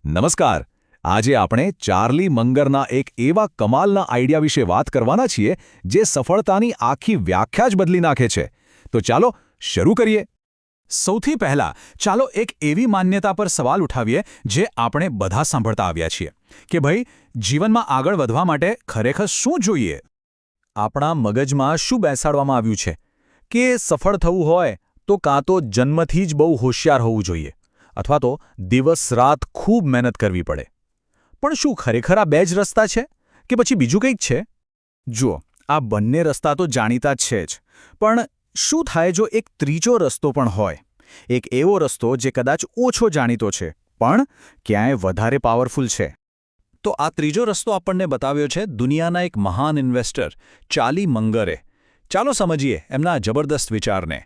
નમસ્કાર. આજે આપણે ચાર્લી મંગરના એક એવા કમાલના આઈડિયા વિશે વાત કરવાના છીએ જે સફળતાની આખી વ્યાખ્યા જ બદલી નાખે છે. તો ચાલો શરૂ કરીએ. સૌથી પહેલા ચાલો એક એવી માન્યતા પર સવાલ ઉઠાવીએ જે આપણે બધા સાંભળતા આવ્યા છીએ કે ભાઈ જીવનમાં આગળ વધવા માટે ખરેખર શું જોઈએ. આપણા મગજમાં શું બેસાડવામાં આવ્યું છે કે સફળ થવું હોય તો કાં તો જન્મથી જ બહુ હોશિયાર હોવું જોઈએ અથવા તો દિવસ-રાત ખૂબ મહેનત કરવી પડે. પણ શું ખરેખર આ બે જ રસ્તા છે કે પછી બીજું કંઈક છે? જુઓ, આ બંને રસ્તા તો જાણીતા છે જ, પણ શું થાય જો એક ત્રીજો રસ્તો પણ હોય? એક એવો રસ્તો જે કદાચ ઓછો જાણીતો છે પણ ક્યાંય વધારે પાવરફુલ છે. તો આ ત્રીજો રસ્તો આપણને બતાવ્યો છે દુનિયાના એક મહાન ઇન્વેસ્ટર ચાર્લી મંગરે. ચાલો સમજીએ એમના જબરદસ્ત વિચારને.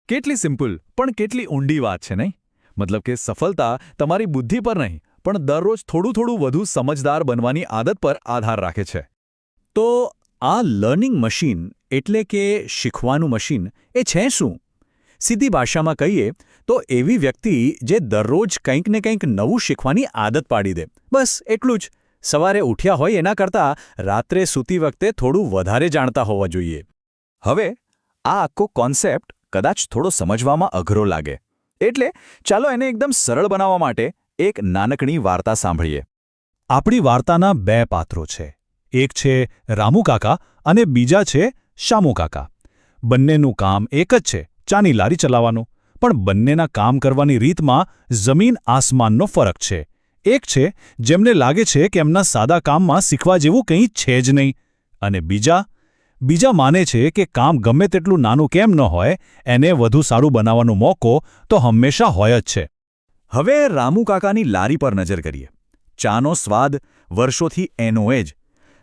કેટલી સિમ્પલ પણ કેટલી ઊંડી વાત છે નહીં? મતલબ કે સફળતા તમારી બુદ્ધિ પર નહીં પણ દરરોજ થોડું વધુ સમજદાર બનવાની આદત પર આધાર રાખે છે. તો આ લર્નિંગ મશીન એટલે કે શીખવાનું મશીન એ છે શું? સીધી ભાષામાં કહીએ તો એવી વ્યક્તિ જે દરરોજ કંઈક ને કંઈક નવું શીખવાની આદત પાડી દે. બસ એટલું જ. સવારે ઉઠ્યા હોય એના કરતાં રાત્રે સૂતી વખતે થોડું વધારે જાણતા હોવા જોઈએ. હવે આ આખો કોન્સેપ્ટ કદાચ થોડો સમજવામાં અઘરો લાગે. એટલે ચાલો એને એકદમ સરળ બનાવવા માટે એક નાનકડી વાર્તા સાંભળીએ. આપણી વાર્તાના બે પાત્રો છે. એક છે રામુ કાકા અને બીજા છે શામુ કાકા. બંનેનું કામ એક જ છે, ચાની લારી ચલાવવાનું. પણ બંનેના કામ કરવાની રીતમાં જમીન આસમાનનો ફરક છે. એક છે જેમને લાગે છે કે એમના સાદા કામમાં શીખવા જેવું કંઈ છે જ નહીં, અને બીજા માને છે કે કામ ગમે તેટલું નાનું કેમ ન હોય, એને વધુ સારું બનાવવાનો મોકો તો હંમેશા હોય જ છે. હવે રામુ કાકાની લારી પર નજર કરીએ. ચાનો સ્વાદ વર્ષોથી એનો એ જ.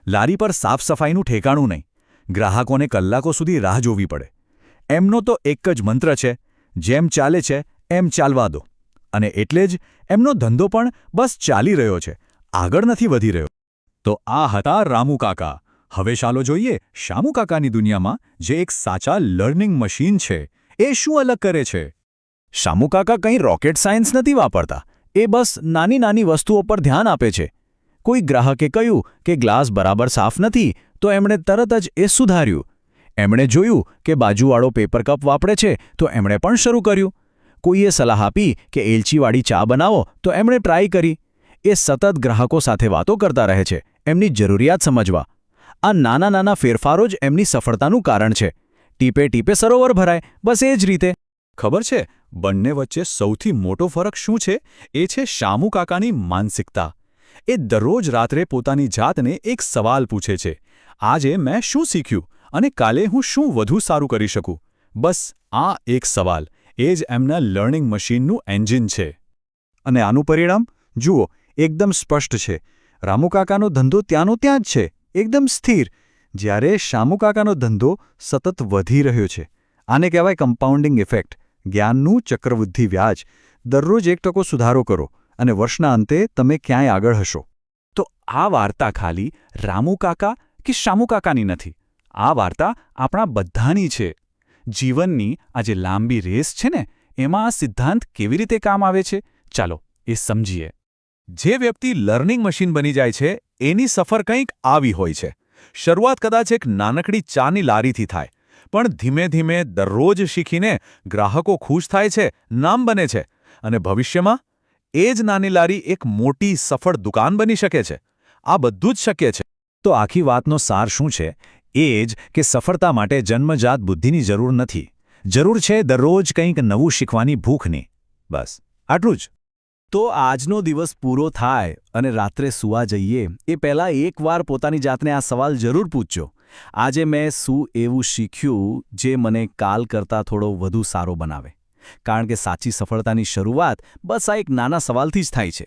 લારી પર સાફ સફાઈનું ઠેકાણું નહીં. ગ્રાહકોને કલાકો સુધી રાહ જોવી પડે. એમનો તો એક જ મંત્ર છે, જેમ ચાલે છે એમ ચાલવા દો. અને એટલે જ એમનો ધંધો પણ બસ ચાલી રહ્યો છે, આગળ નથી વધી રહ્યો. તો આ હતા રામુ કાકા. હવે ચાલો જોઈએ શામુ કાકાની દુનિયામાં જે એક સાચા લર્નિંગ મશીન છે એ શું અલગ કરે છે. શામુ કાકા કંઈ રોકેટ સાયન્સ નથી વાપરતા. એ બસ નાની નાની વસ્તુઓ પર ધ્યાન આપે છે. કોઈ ગ્રાહકે કહ્યું કે ગ્લાસ બરાબર સાફ નથી તો એમણે તરત જ એ સુધાર્યું. એમણે જોયું કે બાજુવાળો પેપર કપ વાપરે છે તો એમણે પણ શરૂ કર્યું. કોઈએ સલાહ આપી કે એલચીવાળી ચા બનાવો તો એમણે ટ્રાય કરી. એ સતત ગ્રાહકો સાથે વાતો કરતા રહે છે, એમની જરૂરિયાત સમજવા. આ નાના નાના ફેરફારો જ એમની સફળતાનું કારણ છે. ટીપે ટીપે સરોવર ભરાય, બસ એ જ રીતે. ખબર છે બંને વચ્ચે સૌથી મોટો ફરક શું છે? એ છે શામુ કાકાની માનસિકતા. એ દરરોજ રાત્રે પોતાની જાતને એક સવાલ પૂછે છે, આજે મેં શું શીખ્યું અને કાલે હું શું વધુ સારું કરી શકું. બસ આ એક સવાલ એ જ એમના લર્નિંગ મશીનનું એન્જિન છે. અને આનું પરિણામ જુઓ, એકદમ સ્પષ્ટ છે. રામુ કાકાનો ધંધો ત્યાંનો ત્યાં જ છે, એકદમ સ્થિર, જ્યારે શામુ કાકાનો ધંધો સતત વધી રહ્યો છે. આને કહેવાય કમ્પાઉન્ડિંગ ઇફેક્ટ, જ્ઞાનનું ચક્રવૃદ્ધિ વ્યાજ. દરરોજ 1% સુધારો કરો અને વર્ષના અંતે તમે ક્યાંય આગળ હશો. તો આ વાર્તા ખાલી રામુ કાકા કે શામુ કાકાની નથી. આ વાર્તા આપણા બધાની છે. જીવનની આ જે લાંબી રેસ છે ને, એમાં આ સિદ્ધાંત કેવી રીતે કામ આવે છે, ચાલો એ સમજીએ. જે વ્યક્તિ લર્નિંગ મશીન બની જાય છે એની સફર કંઈક આવી હોય છે. શરૂઆત કદાચ એક નાનકડી ચાની લારીથી થાય, પણ ધીમે ધીમે દરરોજ શીખીને ગ્રાહકો ખુશ થાય છે, નામ બને છે, અને ભવિષ્યમાં એ જ નાની લારી એક મોટી સફળ દુકાન બની શકે છે. આ બધું જ શક્ય છે. તો આખી વાતનો સાર શું છે? એ જ કે સફળતા માટે જન્મજાત બુદ્ધિની જરૂર નથી. જરૂર છે દરરોજ કંઈક નવું શીખવાની ભૂખની. બસ આટલું જ. તો આજનો દિવસ પૂરો થાય અને રાત્રે સૂવા જઈએ એ પહેલાં એકવાર પોતાની જાતને આ સવાલ જરૂર પૂછજો. આજે મેં શું એવું શીખ્યું જે મને કાલ કરતાં થોડો વધુ સારો બનાવે? કારણ કે સાચી સફળતાની શરૂઆત બસ આ એક નાના સવાલથી જ થાય છે.